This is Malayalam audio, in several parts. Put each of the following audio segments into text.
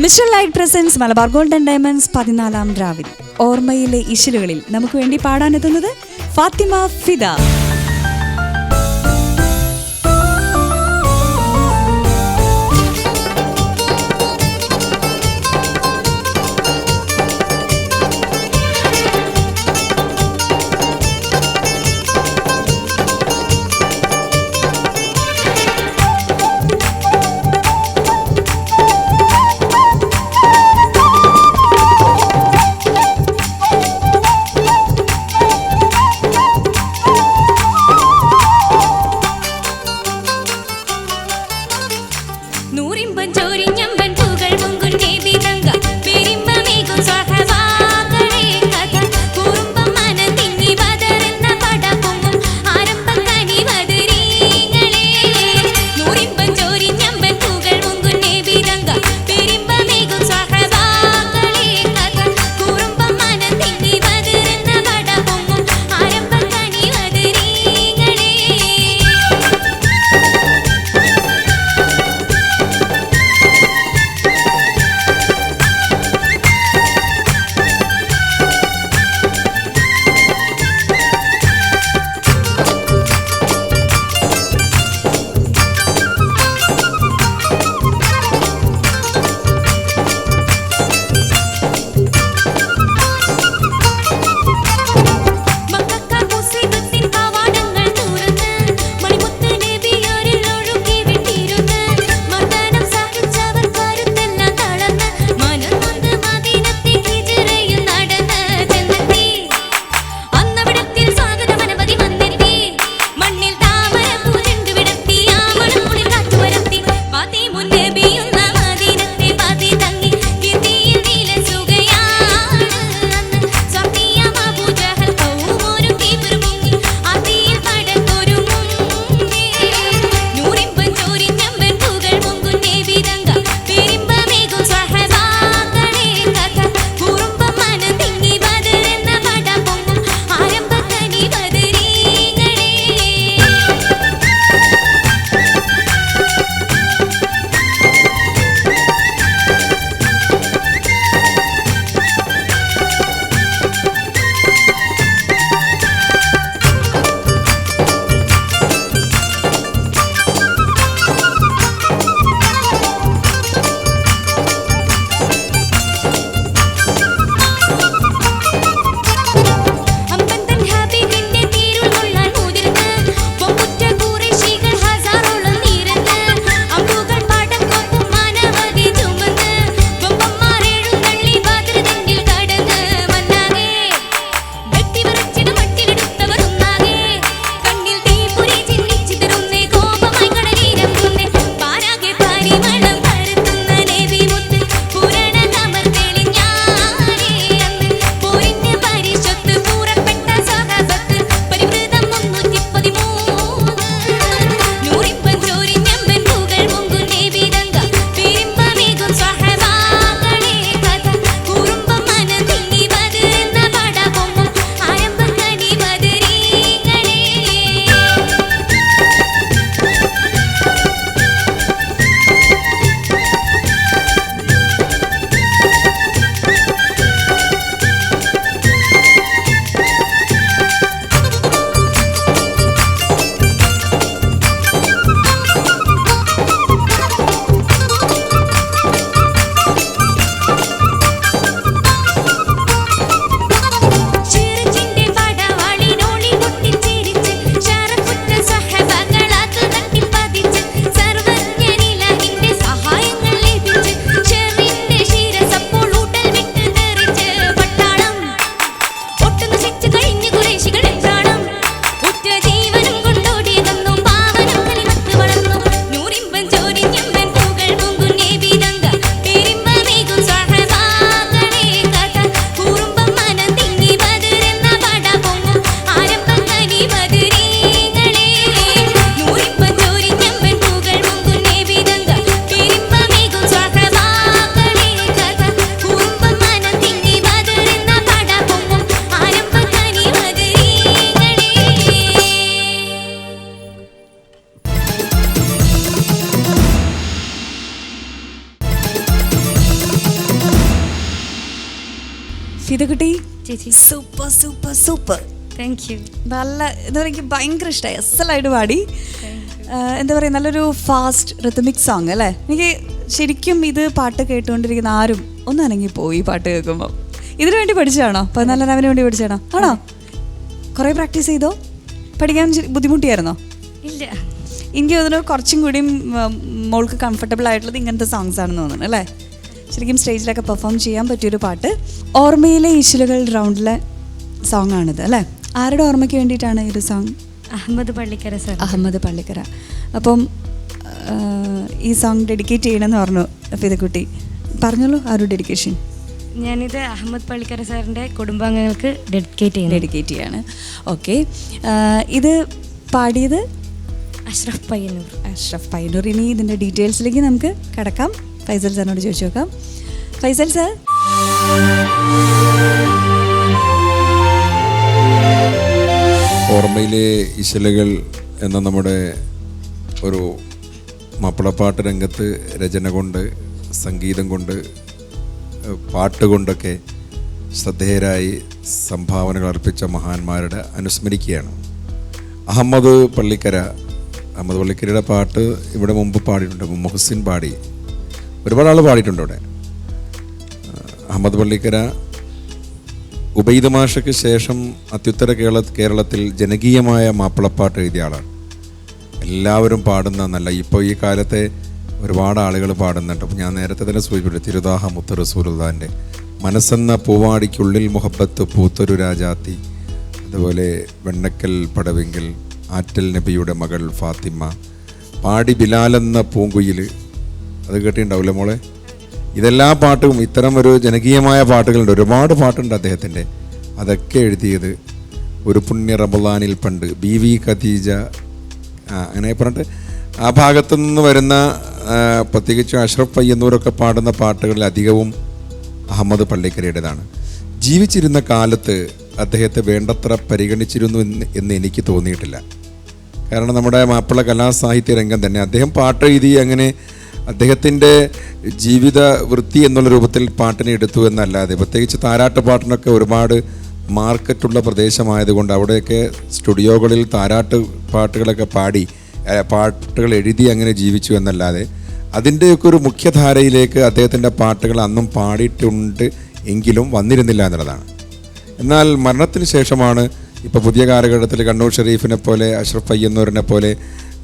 Mister Light presents Malabar golden diamonds 14-ാം രാവിൽ ഓർമ്മയിലെ ഇശലുകളിൽ നമുക്ക് വേണ്ടി പാടാനെത്തുന്നത് ഫാത്തിമ ഫിദ. ഫിദക്കുട്ടി ചേച്ചി super super super. Thank you. നല്ല എന്താ പറയുക, എനിക്ക് ഭയങ്കര ഇഷ്ടമായി. അസലായിട്ട് പാടി. എന്താ പറയുക, നല്ലൊരു ഫാസ്റ്റ് റിത്തമിക് സോങ് അല്ലേ. എനിക്ക് ശരിക്കും ഇത് പാട്ട് കേട്ടുകൊണ്ടിരിക്കുന്ന ആരും ഒന്ന് അനങ്ങിപ്പോയി പാട്ട് കേൾക്കുമ്പോൾ. ഇതിനു വേണ്ടി പഠിച്ചതാണോ? 14 രാവിന് വേണ്ടി പഠിച്ചതാണോ? ആണോ? കുറേ പ്രാക്ടീസ് ചെയ്തോ? പഠിക്കാൻ ബുദ്ധിമുട്ടിയായിരുന്നോ? ഇല്ല, എനിക്ക് തോന്നുന്നു കുറച്ചും കൂടിയും മോൾക്ക് കംഫർട്ടബിൾ ആയിട്ടുള്ളത് ഇങ്ങനത്തെ സോങ്സ് ആണെന്ന് തോന്നുന്നു അല്ലേ. ശരിക്കും സ്റ്റേജിലൊക്കെ പെർഫോം ചെയ്യാൻ പറ്റിയൊരു പാട്ട്. ഓർമ്മയിലെ ഈശലുകൾ റൗണ്ടിലെ സോങ് ആണിത് അല്ലേ. ആരുടെ ഓർമ്മയ്ക്ക് വേണ്ടിയിട്ടാണ് ഈ ഒരു സോങ്? അഹമ്മദ് പള്ളിക്കര സാർ. അഹമ്മദ് പള്ളിക്കര. അപ്പം ഈ സോങ് ഡെഡിക്കേറ്റ് ചെയ്യണമെന്ന് പറഞ്ഞു ഫിദക്കുട്ടി. പറഞ്ഞോളൂ ആ ഒരു ഡെഡിക്കേഷൻ. ഞാനിത് അഹമ്മദ് പള്ളിക്കര സാറിൻ്റെ കുടുംബാംഗങ്ങൾക്ക് ഡെഡിക്കേറ്റ് ചെയ്യാണ്. ഓക്കെ. ഇത് പാടിയത് അഷ്റഫ് പയ്യന്നൂർ. ഇനി ഇതിൻ്റെ ഡീറ്റെയിൽസിലേക്ക് നമുക്ക് കിടക്കാം. ഫൈസൽ സാറിനോട് ചോദിച്ചു നോക്കാം. ഫൈസൽ സാർ, ഓർമ്മയിലെ ഇശലുകൾ എന്ന നമ്മുടെ ഒരു മാപ്പിളപ്പാട്ട് രംഗത്ത് രചന കൊണ്ട്, സംഗീതം കൊണ്ട്, പാട്ട് കൊണ്ടൊക്കെ ശ്രദ്ധേയരായി സംഭാവനകൾ അർപ്പിച്ച മഹാന്മാരുടെ അനുസ്മരിക്കുകയാണ്. അഹമ്മദ് പള്ളിക്കരയുടെ പാട്ട് ഇവിടെ മുമ്പ് പാടിയിട്ടുണ്ട്. മുഹസിൻ പാടി, ഒരുപാട് ആൾ പാടിയിട്ടുണ്ട് ഇവിടെ. അഹമ്മദ് പള്ളിക്കര ഉബൈദ് മാഷയ്ക്ക് ശേഷം അത്യുത്തര കേരളത്തിൽ ജനകീയമായ മാപ്പിളപ്പാട്ട് എഴുതിയ ആളാണ്. എല്ലാവരും പാടുന്ന നല്ല, ഇപ്പോൾ ഈ കാലത്തെ ഒരുപാട് ആളുകൾ പാടുന്നുണ്ട്. അപ്പോൾ ഞാൻ നേരത്തെ തന്നെ സൂചിപ്പിച്ചു, തിരുദാഹ മുത്ത് റസൂലുള്ളാഹിൻ്റെ മനസ്സെന്ന പൂവാടിക്കുള്ളിൽ മുഹബത്ത് പൂത്തൊരു രാജാത്തി, അതുപോലെ വെണ്ണക്കൽ പടവിങ്കൽ, ആറ്റൽ നബിയുടെ മകൾ ഫാത്തിമ, പാടി ബിലാലെന്ന പൂങ്കുയിൽ, അത് കേട്ടിട്ടുണ്ടാവില്ലേ മോളെ? ഇതെല്ലാ പാട്ടും ഇത്തരം ഒരു ജനകീയമായ പാട്ടുകളുണ്ട്. ഒരുപാട് പാട്ടുണ്ട് അദ്ദേഹത്തിൻ്റെ. അതൊക്കെ എഴുതിയത് ഒരു പുണ്യ റമളാനിൽ പണ്ട് BV ഖദീജ, അങ്ങനെ പറഞ്ഞിട്ട് ആ ഭാഗത്തു നിന്ന് വരുന്ന പ്രത്യേകിച്ച് അഷ്റഫ് പയ്യന്നൂരൊക്കെ പാടുന്ന പാട്ടുകളിൽ അധികവും അഹമ്മദ് പള്ളിക്കരയുടേതാണ്. ജീവിച്ചിരുന്ന കാലത്ത് അദ്ദേഹത്തെ വേണ്ടത്ര പരിഗണിച്ചിരുന്നു എന്ന് എനിക്ക് തോന്നിയിട്ടില്ല. കാരണം നമ്മുടെ മാപ്പിള കലാസാഹിത്യ രംഗം തന്നെ അദ്ദേഹം പാട്ട് എഴുതി, അങ്ങനെ അദ്ദേഹത്തിൻ്റെ ജീവിത വൃത്തി എന്നുള്ള രൂപത്തിൽ പാട്ടിനെ എടുത്തു എന്നല്ലാതെ, പ്രത്യേകിച്ച് താരാട്ട് പാട്ടിനൊക്കെ ഒരുപാട് മാർക്കറ്റുള്ള പ്രദേശമായതുകൊണ്ട് അവിടെയൊക്കെ സ്റ്റുഡിയോകളിൽ താരാട്ട് പാട്ടുകളൊക്കെ പാടി, പാട്ടുകൾ എഴുതി അങ്ങനെ ജീവിച്ചു എന്നല്ലാതെ അതിൻ്റെയൊക്കെ ഒരു മുഖ്യധാരയിലേക്ക് അദ്ദേഹത്തിൻ്റെ പാട്ടുകൾ അന്നും പാടിയിട്ടുണ്ട് എങ്കിലും വന്നിരുന്നില്ല എന്നുള്ളതാണ്. എന്നാൽ മരണത്തിന് ശേഷമാണ് ഇപ്പോൾ പുതിയ കാലഘട്ടത്തിൽ കണ്ണൂർ ഷെരീഫിനെ പോലെ, അഷ്റഫ് പയ്യന്നൂരിനെ പോലെ,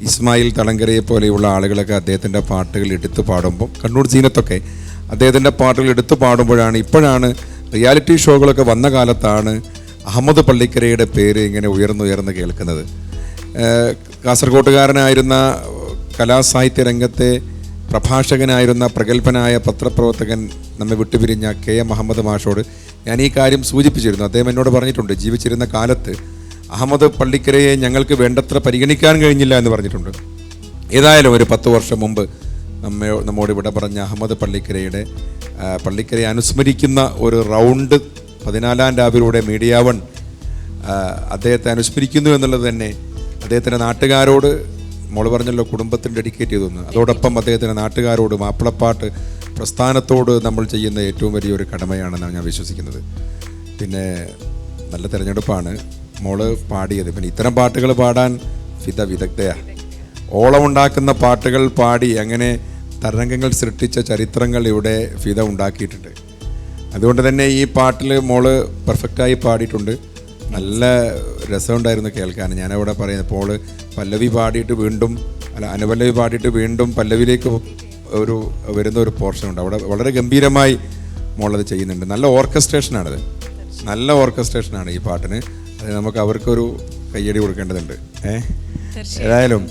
ഇസ്മായിൽ തളങ്കരയെ പോലെയുള്ള ആളുകളൊക്കെ അദ്ദേഹത്തിൻ്റെ പാട്ടുകൾ എടുത്തു പാടുമ്പോൾ, കണ്ണൂർ സീനത്തൊക്കെ അദ്ദേഹത്തിൻ്റെ പാട്ടുകൾ എടുത്തു പാടുമ്പോഴാണ്, ഇപ്പോഴാണ് റിയാലിറ്റി ഷോകളൊക്കെ വന്ന കാലത്താണ് അഹമ്മദ് പള്ളിക്കരയുടെ പേര് ഇങ്ങനെ ഉയർന്നുയർന്ന് കേൾക്കുന്നത്. കാസർഗോട്ടുകാരനായിരുന്ന കലാസാഹിത്യ രംഗത്തെ പ്രഭാഷകനായിരുന്ന പ്രഗത്ഭനായ പത്രപ്രവർത്തകൻ നമ്മെ വിട്ടുപിരിഞ്ഞ KM മുഹമ്മദ് മാഷോട് ഞാൻ ഈ കാര്യം സൂചിപ്പിച്ചിരുന്നു. അദ്ദേഹം എന്നോട് പറഞ്ഞിട്ടുണ്ട്, ജീവിച്ചിരുന്ന കാലത്ത് അഹമ്മദ് പള്ളിക്കരയെ ഞങ്ങൾക്ക് വേണ്ടത്ര പരിഗണിക്കാൻ കഴിഞ്ഞില്ല എന്ന് പറഞ്ഞിട്ടുണ്ട്. ഏതായാലും ഒരു 10 വർഷം മുമ്പ് നമ്മോട് ഇവിടെ പറഞ്ഞ അഹമ്മദ് പള്ളിക്കരയെ അനുസ്മരിക്കുന്ന ഒരു റൗണ്ട് 14 രാവിലൂടെ മീഡിയ വൺ അദ്ദേഹത്തെ അനുസ്മരിക്കുന്നു എന്നുള്ളത് തന്നെ അദ്ദേഹത്തിൻ്റെ നാട്ടുകാരോട്, മോള് പറഞ്ഞല്ലോ കുടുംബത്തിന് ഡെഡിക്കേറ്റ് ചെയ്തു. അതോടൊപ്പം അദ്ദേഹത്തിൻ്റെ നാട്ടുകാരോട്, മാപ്പിളപ്പാട്ട് പ്രസ്ഥാനത്തോട് നമ്മൾ ചെയ്യുന്ന ഏറ്റവും വലിയൊരു കടമയാണെന്നാണ് ഞാൻ വിശ്വസിക്കുന്നത്. പിന്നെ നല്ല തിരഞ്ഞെടുപ്പാണ് മോള് പാടിയത്. പിന്നെ ഇത്തരം പാട്ടുകൾ പാടാൻ ഫിദ വിദഗ്ധയാണ്. ഓളമുണ്ടാക്കുന്ന പാട്ടുകൾ പാടി അങ്ങനെ തരംഗങ്ങൾ സൃഷ്ടിച്ച ചരിത്രങ്ങൾ ഇവിടെ ഫിദ ഉണ്ടാക്കിയിട്ടുണ്ട്. അതുകൊണ്ട് തന്നെ ഈ പാട്ടിൽ മോള് പെർഫെക്റ്റായി പാടിയിട്ടുണ്ട്. നല്ല രസമുണ്ടായിരുന്നു കേൾക്കാൻ. ഞാനവിടെ പറയുന്നത്, മോള് പല്ലവി പാടിയിട്ട് വീണ്ടും അനുപല്ലവി പാടിയിട്ട് വീണ്ടും പല്ലവിയിലേക്ക് വരുന്ന ഒരു പോർഷൻ ഉണ്ട്. അവിടെ വളരെ ഗംഭീരമായി മോളത് ചെയ്യുന്നുണ്ട്. നല്ല ഓർക്കസ്ട്രേഷനാണിത്, നല്ല ഓർക്കസ്ട്രേഷനാണ് ഈ പാട്ടിന്. അത് നമുക്ക് അവർക്കൊരു കയ്യടി കൊടുക്കേണ്ടതുണ്ട്. ഏതായാലും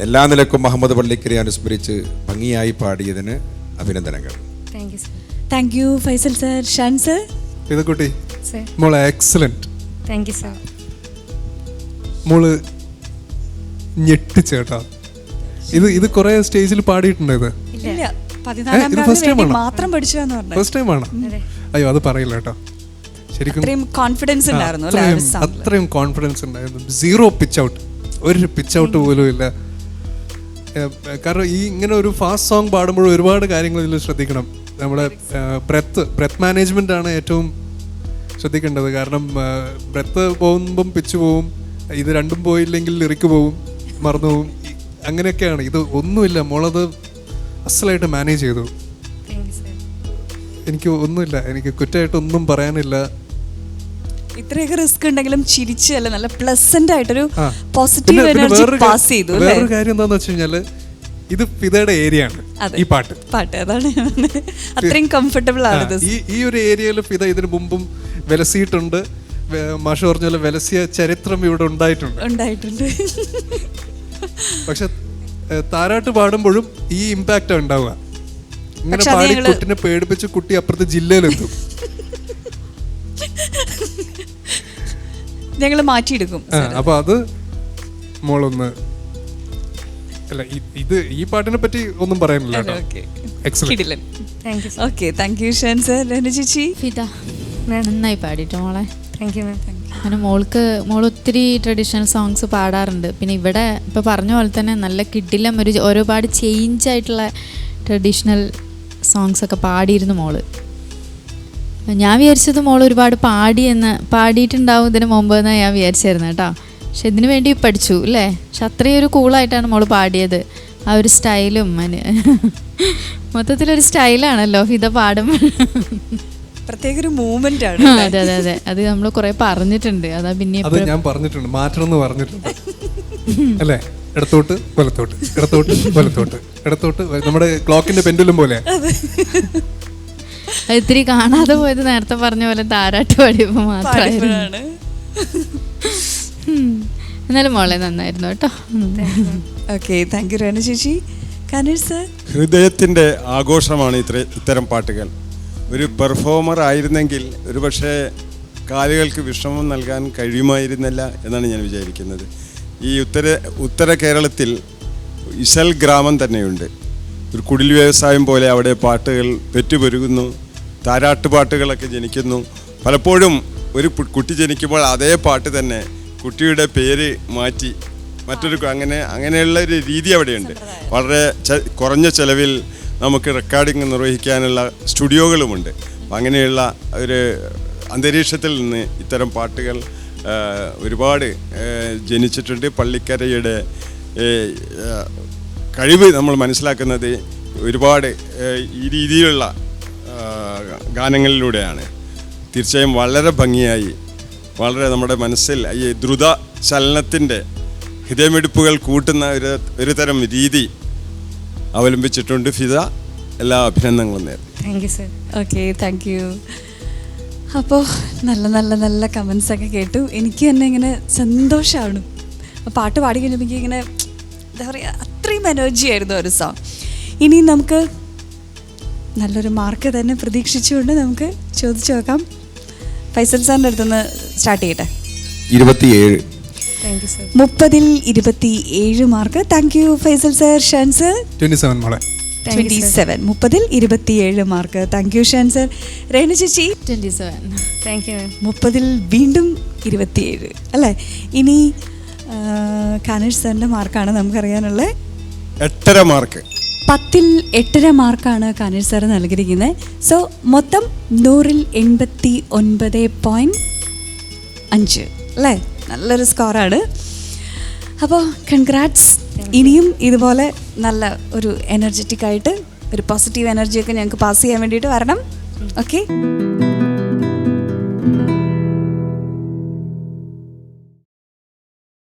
എല്ലാ നിലക്കും മുഹമ്മദ് പള്ളിക്കരെ അനുസ്മരിച്ച് ഭംഗിയായി പാടിയതിന് അഭിനന്ദനങ്ങൾ. Thank you Faisal sir. Shan sir. ഫിദക്കുട്ടി മോള് എക്സലന്റ്. Thank you sir. മോള് ഞെട്ടിച്ചേട്ടാ. ഇത് കുറെ സ്റ്റേജിൽ പാടിയിട്ടുണ്ട്. ഫസ്റ്റ് ടൈം ആണ്. അയ്യോ അത് പറയില്ല കേട്ടോ. ശരിക്കും അത്രയും കോൺഫിഡൻസ് ഉണ്ടായിരുന്നു. 0 പിച്ച് ഔട്ട്, ഒരു പിച്ച് ഔട്ട് പോലും ഇല്ല. കാരണം ഈ ഇങ്ങനെ ഒരു ഫാസ്റ്റ് സോങ് പാടുമ്പോൾ ഒരുപാട് കാര്യങ്ങൾ ഇതിൽ ശ്രദ്ധിക്കണം. നമ്മുടെ ബ്രെത്ത് മാനേജ്മെൻ്റ് ആണ് ഏറ്റവും ശ്രദ്ധിക്കേണ്ടത്. കാരണം ബ്രെത്ത് പോകുമ്പം പിച്ച് പോവും, ഇത് രണ്ടും പോയില്ലെങ്കിൽ ലിറിക്ക് പോവും, മറന്നു പോവും, അങ്ങനെയൊക്കെയാണ്. ഇത് ഒന്നുമില്ല, മോളത് അസലായിട്ട് മാനേജ് ചെയ്തു. എനിക്ക് ഒന്നുമില്ല, എനിക്ക് കുറ്റമായിട്ടൊന്നും പറയാനില്ല. ഇത്രയൊക്കെ റിസ്ക് ഉണ്ടെങ്കിലും ചിരിച്ച് അല്ല നല്ല പ്ലസന്റ് ആയിട്ടൊരു പോസിറ്റീവ് എനർജി പാസ് ചെയ്തു. വേറൊരു കാര്യം എന്താന്ന് വെച്ച് കഴിഞ്ഞാല് ഇത് ഫിദയുടെ ഏരിയ ആണ് ഈ പാട്ട്. അതാണ് അത്രയും കംഫർട്ടബിൾ ആണ്. ഈ ഒരു ഏരിയയിൽ ഫിദ ഇതിനു മുമ്പും വിലസിയിട്ടുണ്ട്. മാഷ് പറഞ്ഞ പോലെ വിലസിയ ചരിത്രം ഇവിടെ ഉണ്ടായിട്ടുണ്ട്. പക്ഷെ താരാട്ട് പാടുമ്പോഴും ഈ ഇമ്പാക്റ്റ് ഉണ്ടാവുക. ഇങ്ങനെ പാടി കുട്ടിനെ പേടിപ്പിച്ച് കുട്ടി അപ്പുറത്തെ ജില്ലയിലെത്തും. ഞങ്ങള് മാറ്റിയെടുക്കും. അപ്പൊ അത് മോളൊന്ന് അല്ല, ഇത് ഈ പാട്ടിനെ പറ്റി ഒന്നും പറയാനില്ല. Okay, thank you Shan sir. ചേച്ചി ഫിദ നന്നായി പാടിട്ടോ മോളെ. Thank you ma'am. അങ്ങനെ മോൾ ഒത്തിരി ട്രഡീഷണൽ സോങ്സ് പാടാറുണ്ട്. പിന്നെ ഇവിടെ ഇപ്പോൾ പറഞ്ഞ പോലെ തന്നെ നല്ല കിടിലം ഒരുപാട് ചേഞ്ച് ആയിട്ടുള്ള ട്രഡീഷണൽ സോങ്സ് ഒക്കെ പാടിയിരുന്നു മോള്. ഞാൻ വിചാരിച്ചത് മോൾ ഒരുപാട് പാടിയിട്ടുണ്ടാവും ഇതിന് മുമ്പ് എന്നാണ് ഞാൻ വിചാരിച്ചായിരുന്നു കേട്ടോ. പക്ഷെ ഇതിനു വേണ്ടി പഠിച്ചു അല്ലേ. പക്ഷെ അത്രയും ഒരു കൂളായിട്ടാണ് മോൾ പാടിയത്. ആ ഒരു സ്റ്റൈലും മൊത്തത്തിലൊരു സ്റ്റൈലാണല്ലോ ഫിദ പാടുമ്പോൾ. പ്രത്യേക ഒരു മൂവ്മെന്റ് ആണ്. അതെ അതെ അതെ, അത് നമ്മൾ കുറെ പറഞ്ഞിട്ടുണ്ട്. അതാ പിന്നെ ഞാൻ പറഞ്ഞിട്ടുണ്ട്, മാറ്റണം എന്ന് പറഞ്ഞിട്ടുണ്ട് അല്ലേ. ഇടത്തോട്ട് വലത്തോട്ട്, ഇടത്തോട്ട് വലത്തോട്ട്, ഇടത്തോട്ട്. നമ്മുടെ ക്ലോക്കിന്റെ പെൻഡുലം പോലെ. ഇത്തിരി കാണാതെ പോയത് നേരത്തെ പറഞ്ഞ പോലെ താരാട്ട് പാടിയപ്പോ മാത്രമാണ്. എന്നാലും മോളെ നന്നായിരുന്നു കേട്ടോ. ഓക്കെ, താങ്ക് യു രേണു ചേച്ചി. കനേഷ് സർ, ഹൃദയത്തിൻ്റെ ആഘോഷമാണ് ഇത്തരം പാട്ടുകൾ. ഒരു പെർഫോമർ ആയിരുന്നെങ്കിൽ ഒരുപക്ഷെ കാലുകൾക്ക് വിശ്രമം നൽകാൻ കഴിയുമായിരുന്നില്ല എന്നാണ് ഞാൻ വിചാരിക്കുന്നത്. ഈ ഉത്തര കേരളത്തിൽ ഇശൽ ഗ്രാമം തന്നെയുണ്ട്. ഒരു കുടിൽ വ്യവസായം പോലെ അവിടെ പാട്ടുകൾ പെറ്റുപെരുകുന്നു, താരാട്ടുപാട്ടുകളൊക്കെ ജനിക്കുന്നു. പലപ്പോഴും ഒരു കുട്ടി ജനിക്കുമ്പോൾ അതേ പാട്ട് തന്നെ കുട്ടിയുടെ പേര് മാറ്റി മറ്റൊരു അങ്ങനെയുള്ള ഒരു രീതി അവിടെയുണ്ട്. വളരെ കുറഞ്ഞ ചെലവിൽ നമുക്ക് റെക്കോർഡിംഗ് നിർവഹിക്കാനുള്ള സ്റ്റുഡിയോകളുമുണ്ട്. അങ്ങനെയുള്ള ഒരു അന്തരീക്ഷത്തിൽ നിന്ന് ഇത്തരം പാട്ടുകൾ ഒരുപാട് ജനിച്ചിട്ടുണ്ട്. പള്ളിക്കരയുടെ കഴിവ് നമ്മൾ മനസ്സിലാക്കുന്നത് ഒരുപാട് ഈ രീതിയിലുള്ള ഗാനങ്ങളിലൂടെയാണ്. തീർച്ചയായും വളരെ ഭംഗിയായി, വളരെ നമ്മുടെ മനസ്സിൽ ഈ ദ്രുത ചലനത്തിൻ്റെ ഹൃദയമിടിപ്പുകൾ കൂട്ടുന്ന ഒരു തരം രീതി അവലംബിച്ചിട്ടുണ്ട് ഫിദ. എല്ലാ അഭിനന്ദനങ്ങളും നേരം. Thank you sir. Okay, thank U. അപ്പോൾ നല്ല നല്ല നല്ല കമൻസ് ഒക്കെ കേട്ടു. എനിക്ക് തന്നെ ഇങ്ങനെ സന്തോഷമാണ്. പാട്ട് പാടി കഴിഞ്ഞപ്പോൾ എനിക്ക് ഇങ്ങനെ എന്താ പറയുക, അത്രയും എനർജി ആയിരുന്നു ഒരു സോങ്. ഇനി നമുക്ക് നല്ലൊരു മാർക്ക് തന്നെ പ്രതീക്ഷിച്ചുകൊണ്ട് നമുക്ക് ചോദിച്ചു നോക്കാം. ഫൈസൽ സാറിൻ്റെ അടുത്തുനിന്ന് സ്റ്റാർട്ട് ചെയ്യട്ടെ. 27. Thank you sir. 30-ൽ 27 mark. Thank you Faisal sir. Shan sir 27 മോളെ. 27. 30-ൽ 27 mark. Thank you Shan sir. Renu ചേച്ചി 27. താങ്ക് യു മാം. 30-ൽ വീണ്ടും 27 അല്ലേ. ഇനി കനേഷ് സാറിൻ്റെ മാർക്കാണ് നമുക്കറിയാനുള്ളത്. 8.5 മാർക്ക്. 10-ൽ 8.5 മാർക്കാണ് കനേഷ് സാർ നൽകിയിരിക്കുന്നത്. സോ മൊത്തം 100-ൽ 89.5 അല്ലേ. നല്ലൊരു സ്കോറാണ്. അപ്പോൾ കൺഗ്രാറ്റ്സ്. ഇനിയും ഇതുപോലെ നല്ല ഒരു എനർജറ്റിക് ആയിട്ട് ഒരു പോസിറ്റീവ് എനർജിയൊക്കെ ഞങ്ങൾക്ക് പാസ് ചെയ്യാൻ വേണ്ടിയിട്ട് വരണം. ഓക്കെ.